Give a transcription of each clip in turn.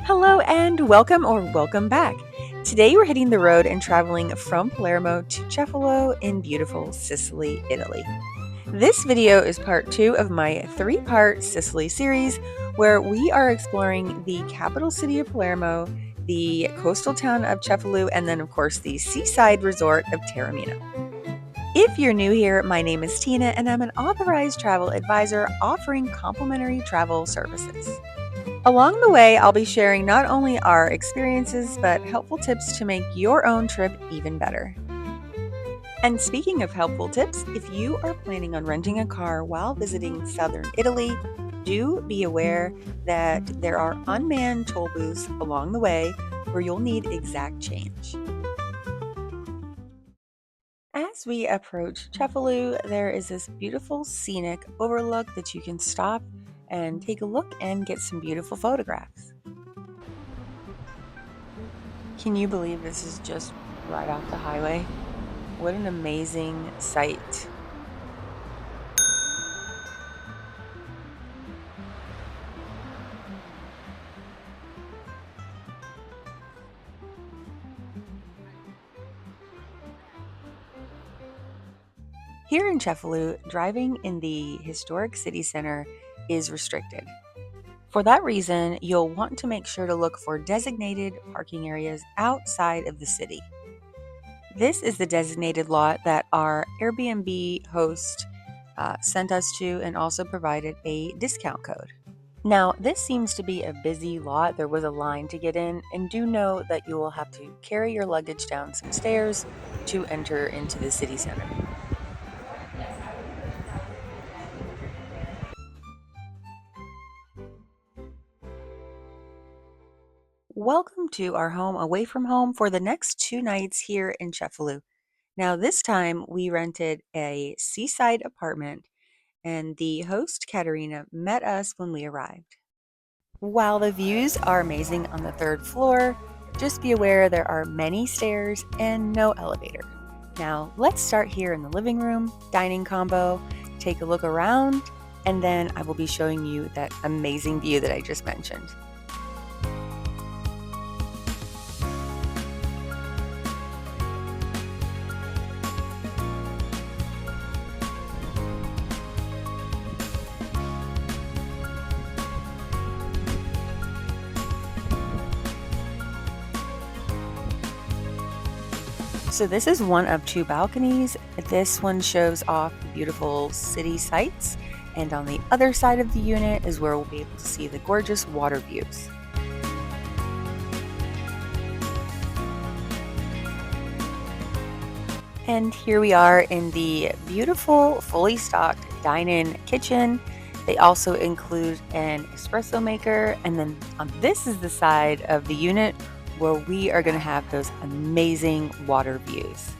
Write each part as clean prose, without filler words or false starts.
Hello and welcome back. Today we're hitting the road and traveling from Palermo to Cefalù in beautiful Sicily, Italy. This video is part 2 of my 3-part Sicily series where we are exploring the capital city of Palermo, the coastal town of Cefalù, and then of course the seaside resort of Taormina. If you're new here, my name is Tina and I'm an authorized travel advisor offering complimentary travel services. Along the way, I'll be sharing not only our experiences, but helpful tips to make your own trip even better. And speaking of helpful tips, if you are planning on renting a car while visiting southern Italy, do be aware that there are unmanned toll booths along the way where you'll need exact change. As we approach Cefalu, there is this beautiful scenic overlook that you can stop and take a look and get some beautiful photographs. Can you believe this is just right off the highway? What an amazing sight. Here in Cefalu, driving in the historic city center is restricted. For that reason, you'll want to make sure to look for designated parking areas outside of the city. This is the designated lot that our Airbnb host sent us to and also provided a discount code. Now, this seems to be a busy lot. There was a line to get in, and do know that you will have to carry your luggage down some stairs to enter into the city center. Welcome to our home away from home for the next 2 nights here in Cefalu. Now, this time we rented a seaside apartment, and the host, Katerina, met us when we arrived. While the views are amazing on the third floor, just be aware there are many stairs and no elevator. Now, let's start here in the living room, dining combo, take a look around, and then I will be showing you that amazing view that I just mentioned. So this is one of 2 balconies. This one shows off the beautiful city sights, and on the other side of the unit is where we'll be able to see the gorgeous water views. And here we are in the beautiful, fully stocked dine-in kitchen. They also include an espresso maker, and then this is the side of the unit where we are going to have those amazing water views.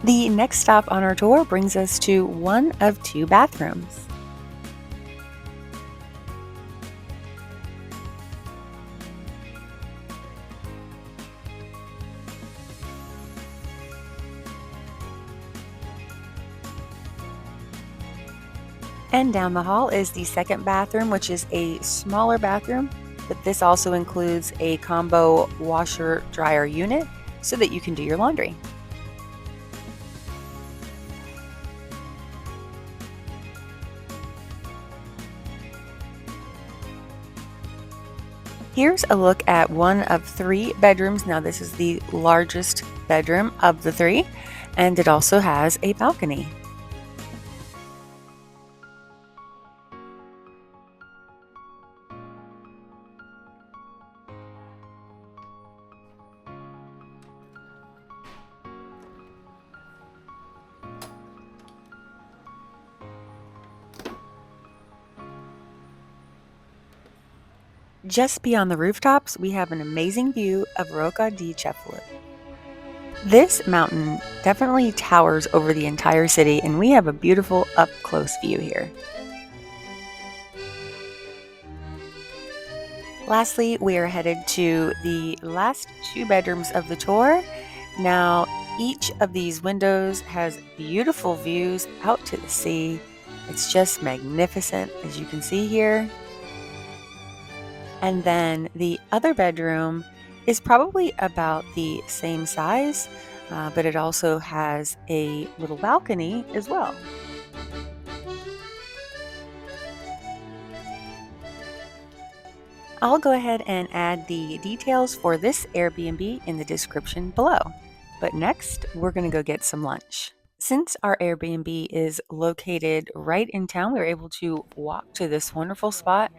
The next stop on our tour brings us to one of 2 bathrooms. And down the hall is the second bathroom, which is a smaller bathroom, but this also includes a combo washer dryer unit so that you can do your laundry. Here's a look at one of 3 bedrooms. Now, this is the largest bedroom of the 3, and it also has a balcony. Just beyond the rooftops, we have an amazing view of Rocca di Cefalu. This mountain definitely towers over the entire city, and we have a beautiful up-close view here. Lastly, we are headed to the last 2 bedrooms of the tour. Now, each of these windows has beautiful views out to the sea. It's just magnificent, as you can see here. And then the other bedroom is probably about the same size, but it also has a little balcony as well. I'll go ahead and add the details for this Airbnb in the description below. But next, we're going to go get some lunch. Since our Airbnb is located right in town, we were able to walk to this wonderful spot,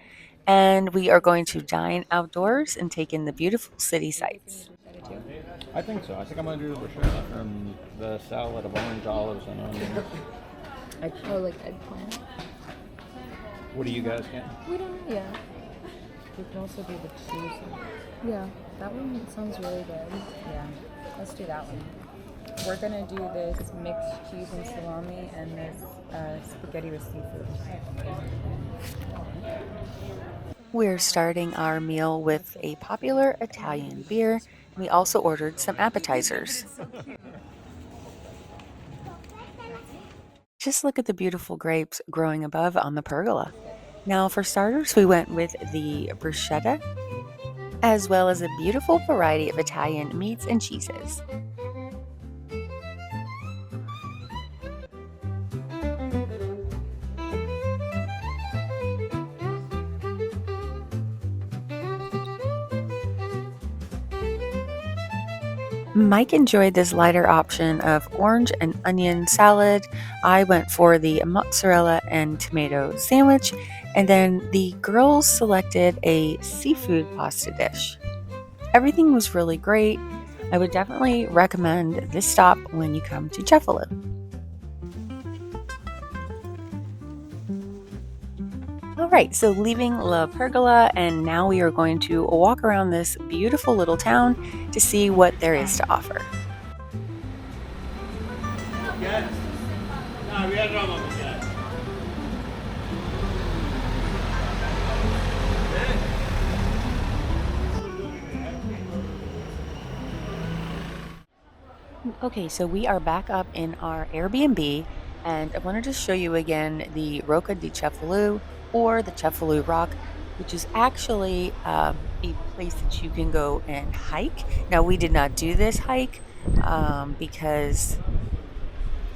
and we are going to dine outdoors and take in the beautiful city sights. I think so. I think I'm gonna do the bruschetta and the salad of orange olives and onions. Oh, like eggplant. What do you guys get? We don't know yet. We can also do the cheese. Yeah, that one sounds really good. Yeah, let's do that one. We're gonna do this mixed cheese and salami and this spaghetti with seafood. We're starting our meal with a popular Italian beer. We also ordered some appetizers. Just look at the beautiful grapes growing above on the pergola. Now, for starters, we went with the bruschetta, as well as a beautiful variety of Italian meats and cheeses. Mike enjoyed this lighter option of orange and onion salad. I went for the mozzarella and tomato sandwich, and then the girls selected a seafood pasta dish. Everything was really great. I would definitely recommend this stop when you come to Cefalu. All right, so leaving La Pergola, and now we are going to walk around this beautiful little town to see what there is to offer. Okay, so we are back up in our Airbnb, and I wanted to show you again the Rocca di Cefalu, or the Cefalu Rock, which is actually a place that you can go and hike. Now, we did not do this hike because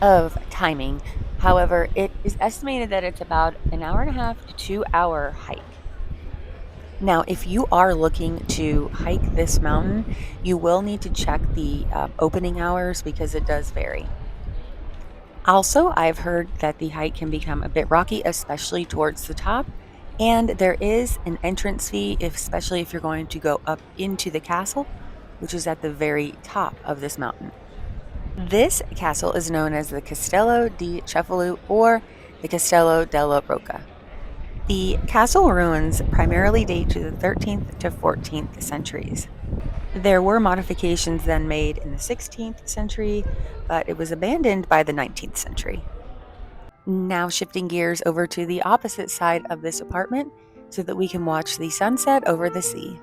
of timing. However, it is estimated that it's about an hour and a half to 2 hour hike. Now, if you are looking to hike this mountain, you will need to check the opening hours because it does vary. Also, I've heard that the hike can become a bit rocky, especially towards the top, and there is an entrance fee, especially if you're going to go up into the castle, which is at the very top of this mountain. This castle is known as the Castello di Cefalu, or the Castello della Rocca. The castle ruins primarily date to the 13th to 14th centuries. There were modifications then made in the 16th century, but it was abandoned by the 19th century. Now shifting gears over to the opposite side of this apartment so that we can watch the sunset over the sea.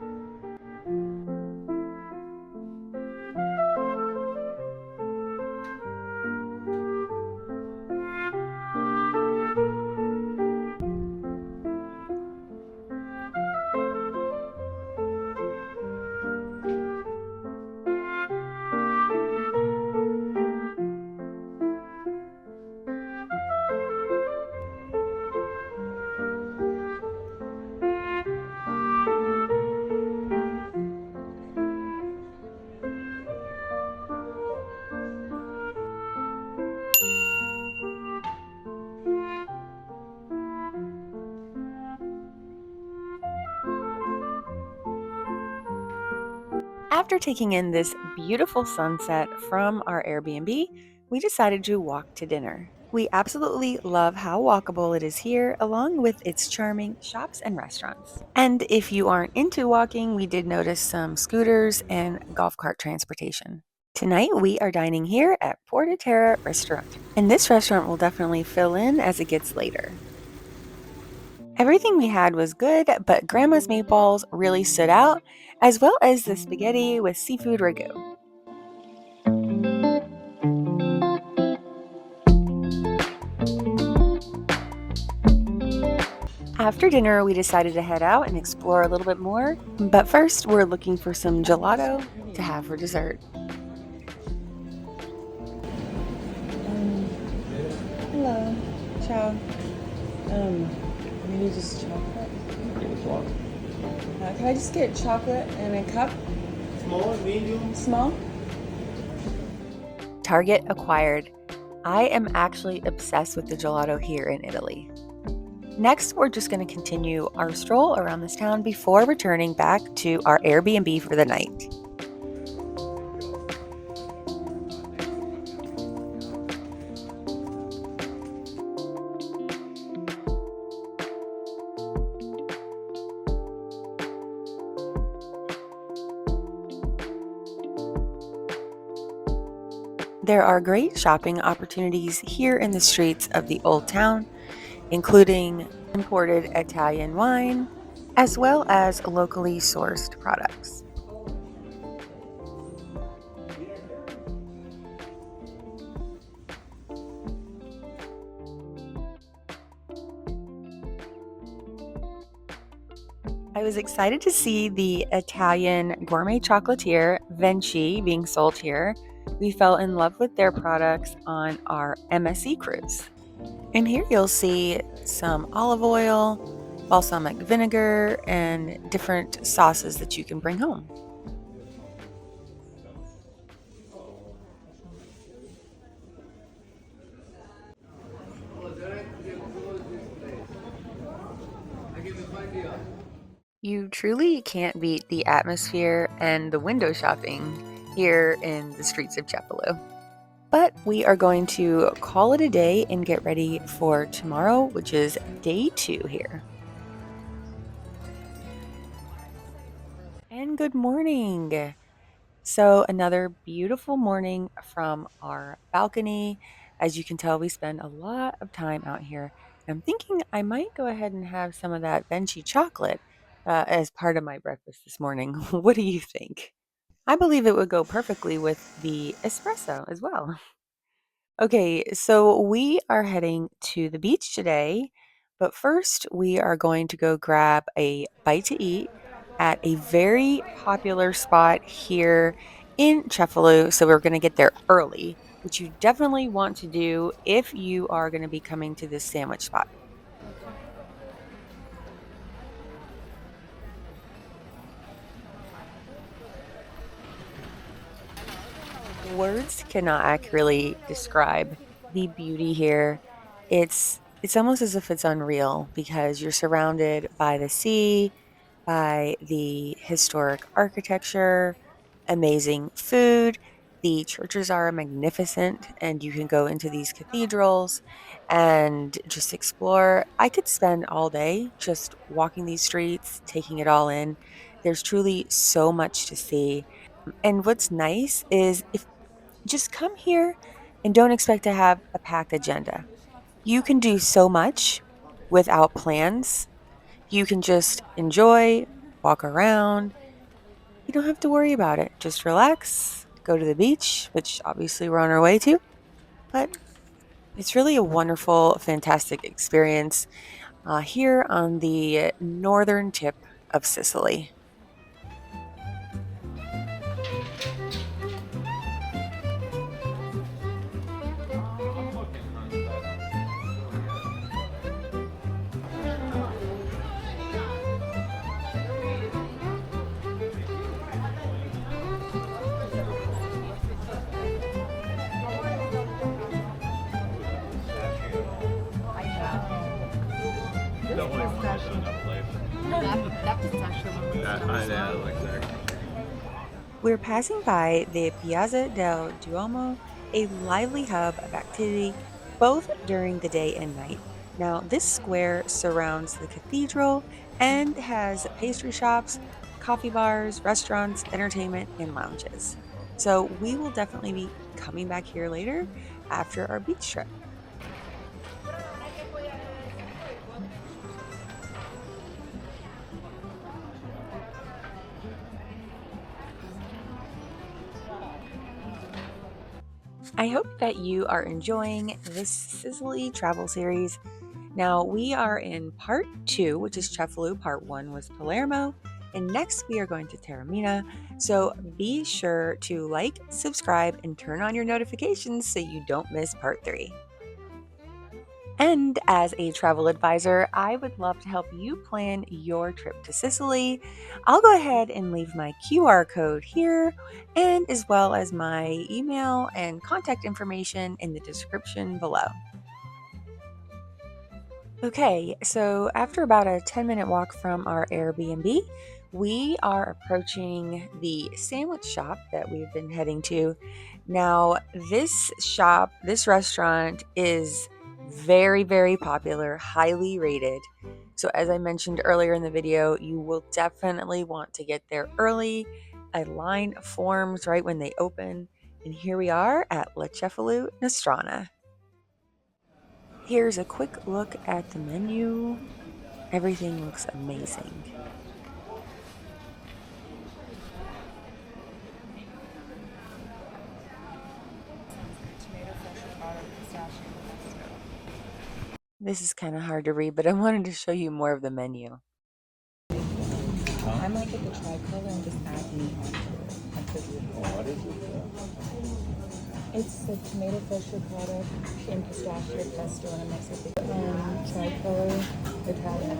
After taking in this beautiful sunset from our Airbnb, we decided to walk to dinner. We absolutely love how walkable it is here, along with its charming shops and restaurants. And if you aren't into walking, we did notice some scooters and golf cart transportation. Tonight, we are dining here at Porta Terra Restaurant, and this restaurant will definitely fill in as it gets later. Everything we had was good, but Grandma's meatballs really stood out, as well as the spaghetti with seafood ragu. After dinner, we decided to head out and explore a little bit more, but first, we're looking for some gelato to have for dessert. Hello. Ciao. Maybe just chocolate. Give it what? Can I just get chocolate in a cup? Small, medium. Small? Target acquired. I am actually obsessed with the gelato here in Italy. Next, we're just going to continue our stroll around this town before returning back to our Airbnb for the night. There are great shopping opportunities here in the streets of the old town, including imported Italian wine, as well as locally sourced products. I was excited to see the Italian gourmet chocolatier Venchi being sold here. We fell in love with their products on our MSC cruise. And here you'll see some olive oil, balsamic vinegar, and different sauces that you can bring home. You truly can't beat the atmosphere and the window shopping here in the streets of Cefalu. But we are going to call it a day and get ready for tomorrow, which is day 2 here. And good morning. So, another beautiful morning from our balcony. As you can tell, we spend a lot of time out here. I'm thinking I might go ahead and have some of that Venchi chocolate as part of my breakfast this morning. What do you think? I believe it would go perfectly with the espresso as well. Okay, so we are heading to the beach today, but first we are going to go grab a bite to eat at a very popular spot here in Cefalu. So we're going to get there early, which you definitely want to do if you are going to be coming to this sandwich spot. Words cannot accurately describe the beauty here. It's almost as if it's unreal because you're surrounded by the sea, by the historic architecture, amazing food. The churches are magnificent, and you can go into these cathedrals and just explore. I could spend all day just walking these streets, taking it all in. There's truly so much to see. And what's nice is if just come here and don't expect to have a packed agenda. You can do so much without plans. You can just enjoy, walk around. You don't have to worry about it. Just relax, go to the beach, which obviously we're on our way to. But it's really a wonderful, fantastic experience here on the northern tip of Sicily. I like that. We're passing by the Piazza del Duomo, a lively hub of activity both during the day and night. Now, this square surrounds the cathedral and has pastry shops, coffee bars, restaurants, entertainment, and lounges. So, we will definitely be coming back here later after our beach trip. I hope that you are enjoying this Sicily travel series. Now, we are in part 2, which is Cefalu. Part 1 was Palermo. And next, we are going to Taormina. So be sure to like, subscribe, and turn on your notifications so you don't miss part 3. And as a travel advisor, I would love to help you plan your trip to Sicily. I'll go ahead and leave my QR code here, and as well as my email and contact information in the description below. Okay, so after about a 10-minute walk from our Airbnb, we are approaching the sandwich shop that we've been heading to. Now, this restaurant is very, very popular, highly rated. So, as I mentioned earlier in the video, you will definitely want to get there early. A line forms right when they open. And here we are at Cefalù Nostrana. Here's a quick look at the menu. Everything looks amazing. This is kind of hard to read, but I wanted to show you more of the menu. I might get the tricolor and just add meat onto it. That's so beautiful. What is it? It's the tomato fish ricotta in pistachio pesto and a mix of the tricolor Italian.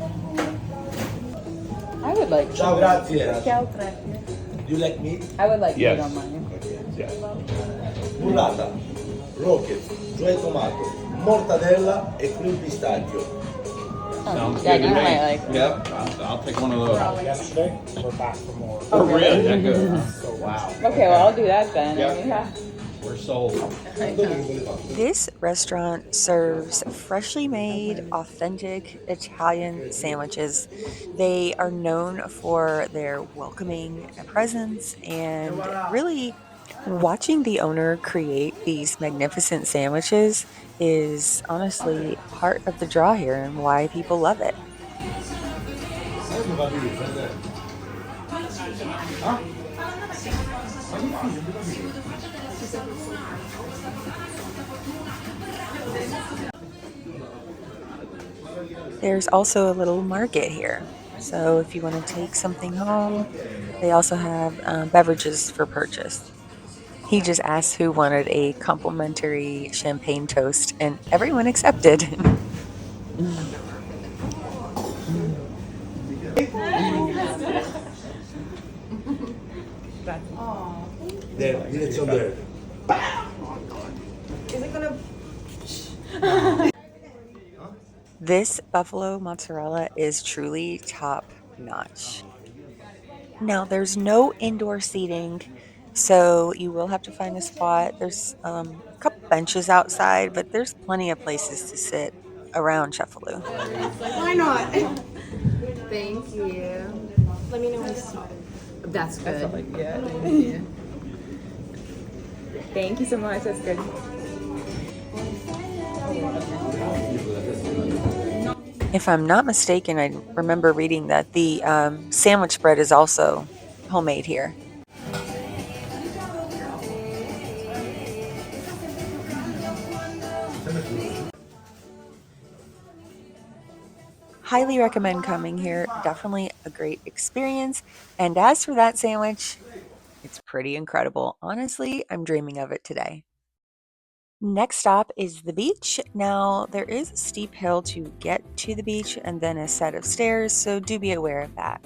I would like Ciao, grazie. Che altre? Do you like meat? I would like Yes. meat on mine. Yeah. Burrata, rocket, cioè tomato, mortadella e cream pistachio. Sounds yeah, good to you me. might like. Yep, I'll take one of those. Yesterday, we're back for more. Oh, really? That good? So wow. Okay, well I'll do that then. Yep. Yeah. We're sold. This restaurant serves freshly made, authentic Italian sandwiches. They are known for their welcoming presence, and really watching the owner create these magnificent sandwiches is honestly part of the draw here and why people love it. There's also a little market here. So if you want to take something home, they also have beverages for purchase. He just asked who wanted a complimentary champagne toast, and everyone accepted. There, direzione there. This buffalo mozzarella is truly top notch. Now, there's no indoor seating, so you will have to find a spot. There's a couple benches outside, but there's plenty of places to sit around Cefalu. Why not? Thank you. Let me know when to start. That's good. Yeah, thank you. Thank you so much. That's good. If I'm not mistaken, I remember reading that the sandwich bread is also homemade here. Highly recommend coming here. Definitely a great experience. And as for that sandwich, it's pretty incredible. Honestly, I'm dreaming of it today. Next stop is the beach. Now, there is a steep hill to get to the beach and then a set of stairs, so do be aware of that.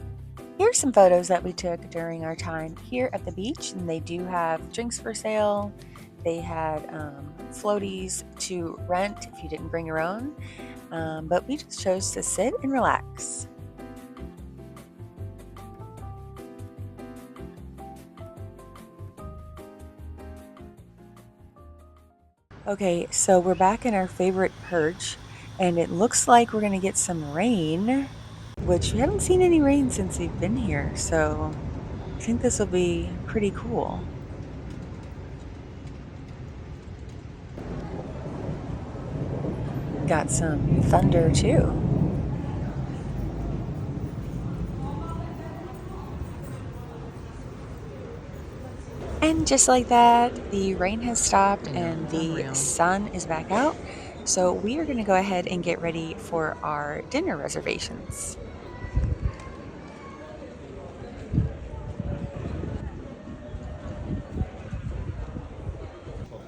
Here's some photos that we took during our time here at the beach, and they do have drinks for sale. They had floaties to rent if you didn't bring your own, but we just chose to sit and relax. Okay, so we're back in our favorite perch, and it looks like we're gonna get some rain, which we haven't seen any rain since we've been here, so I think this will be pretty cool. Got some thunder too. And just like that, the rain has stopped Yeah, and it's the unreal. sun is back out. So we are going to go ahead and get ready for our dinner reservations.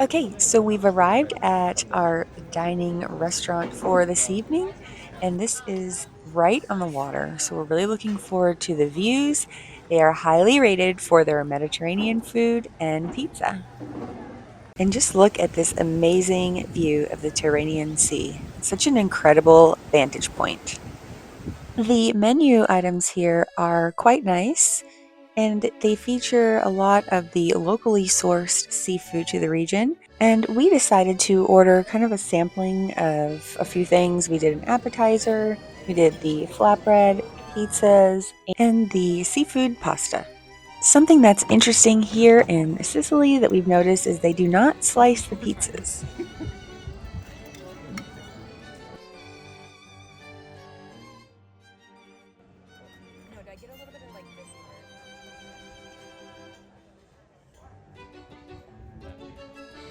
Okay, so we've arrived at our dining restaurant for this evening, and this is right on the water. So we're really looking forward to the views. They are highly rated for their Mediterranean food and pizza. And just look at this amazing view of the Tyrrhenian Sea. It's such an incredible vantage point. The menu items here are quite nice, and they feature a lot of the locally sourced seafood to the region. And we decided to order kind of a sampling of a few things. We did an appetizer, we did the flatbread, pizzas, and the seafood pasta. Something that's interesting here in Sicily that we've noticed is they do not slice the pizzas.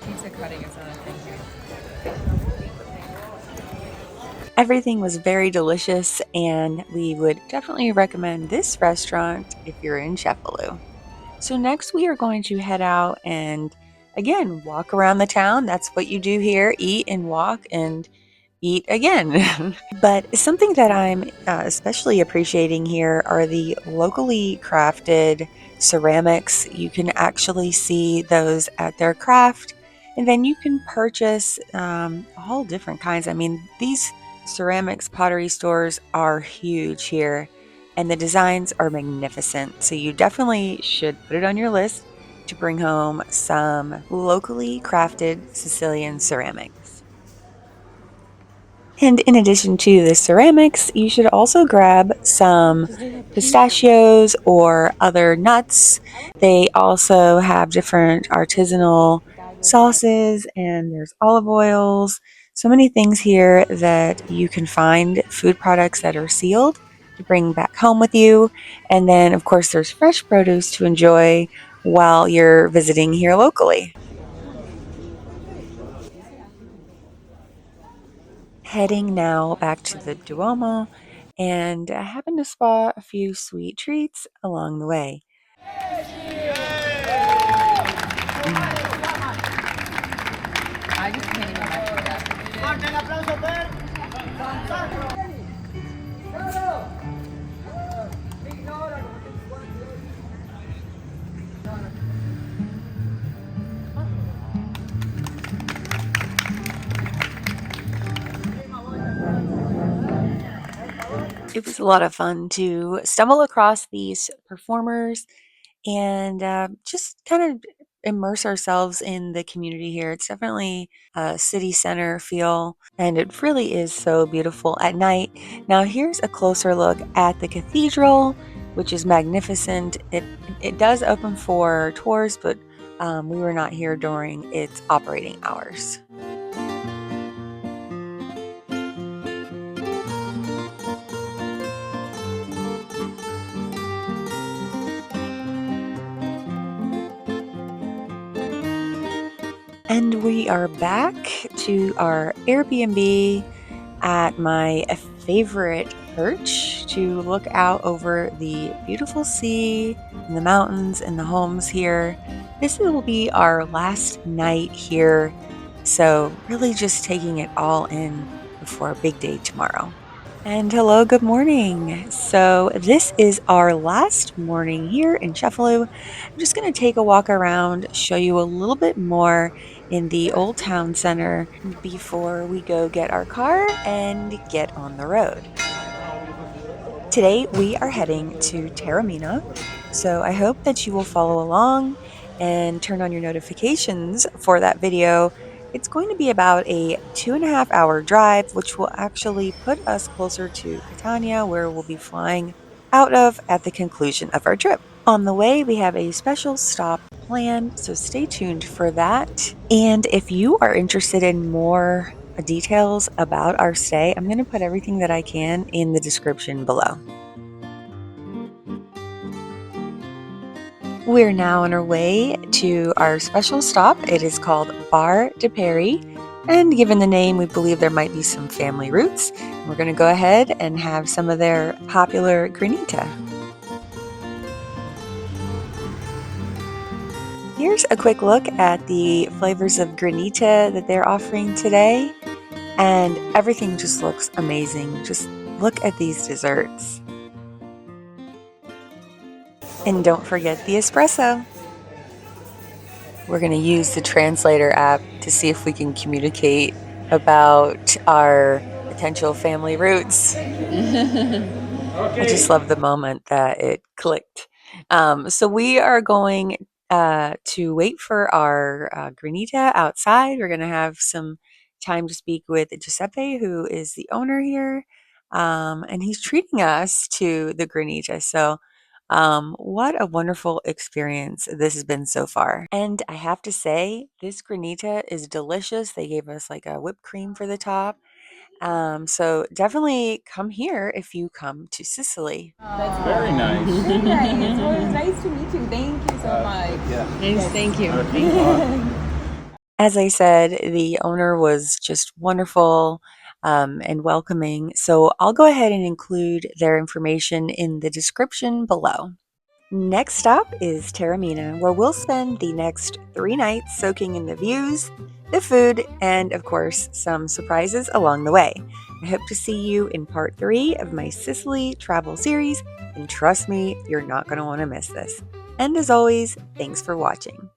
Pizza cutting is not a thing here. Everything was very delicious, and we would definitely recommend this restaurant if you're in Cefalu. So, next we are going to head out and again walk around the town. That's what you do here, eat and walk and eat again. But something that I'm especially appreciating here are the locally crafted ceramics. You can actually see those at their craft, and then you can purchase all different kinds. I mean, these ceramics pottery stores are huge here, and the designs are magnificent. So, you definitely should put it on your list to bring home some locally crafted Sicilian ceramics. And in addition to the ceramics, you should also grab some pistachios or other nuts. They also have different artisanal sauces, and there's olive oils. So many things here that you can find food products that are sealed to bring back home with you. And then, of course, there's fresh produce to enjoy while you're visiting here locally. Heading now back to the Duomo, and I happened to spot a few sweet treats along the way. I just can't even imagine that. It was a lot of fun to stumble across these performers and just kind of immerse ourselves in the community here. It's definitely a city center feel, and it really is so beautiful at night. Now, here's a closer look at the cathedral, which is magnificent. It does open for tours, but we were not here during its operating hours. And we are back to our Airbnb at my favorite perch to look out over the beautiful sea and the mountains and the homes here. This will be our last night here, so really just taking it all in before a big day tomorrow. And hello, good morning. So, this is our last morning here in Cefalu. I'm just going to take a walk around, show you a little bit more in the Old Town Center before we go get our car and get on the road. Today, we are heading to Taormina, so I hope that you will follow along and turn on your notifications for that video It's going to be about a 2.5 hour drive, which will actually put us closer to Catania, where we'll be flying out of at the conclusion of our trip. On the way, we have a special stop planned, so stay tuned for that. And if you are interested in more details about our stay, I'm going to put everything that I can in the description below. We're now on our way to our special stop. It is called Bar de Peri, and given the name, we believe there might be some family roots. We're going to go ahead and have some of their popular granita. Here's a quick look at the flavors of granita that they're offering today, and everything just looks amazing. Just look at these desserts. And don't forget the espresso. We're going to use the translator app to see if we can communicate about our potential family roots. I just love the moment that it clicked. So we are going to wait for our granita outside. We're going to have some time to speak with Giuseppe, who is the owner here, and he's treating us to the granita. So what a wonderful experience this has been so far. And I have to say, this granita is delicious. They gave us like a whipped cream for the top. So definitely come here if you come to Sicily. That's Very nice. very nice. Well, it was nice to meet you. Thank you so much. Yeah. Nice, thank you. As I said, the owner was just wonderful and welcoming. So I'll go ahead and include their information in the description below. Next stop is Taormina, where we'll spend the next 3 nights soaking in the views, the food, and of course, some surprises along the way. I hope to see you in part 3 of my Sicily travel series, and trust me, you're not going to want to miss this. And as always, thanks for watching.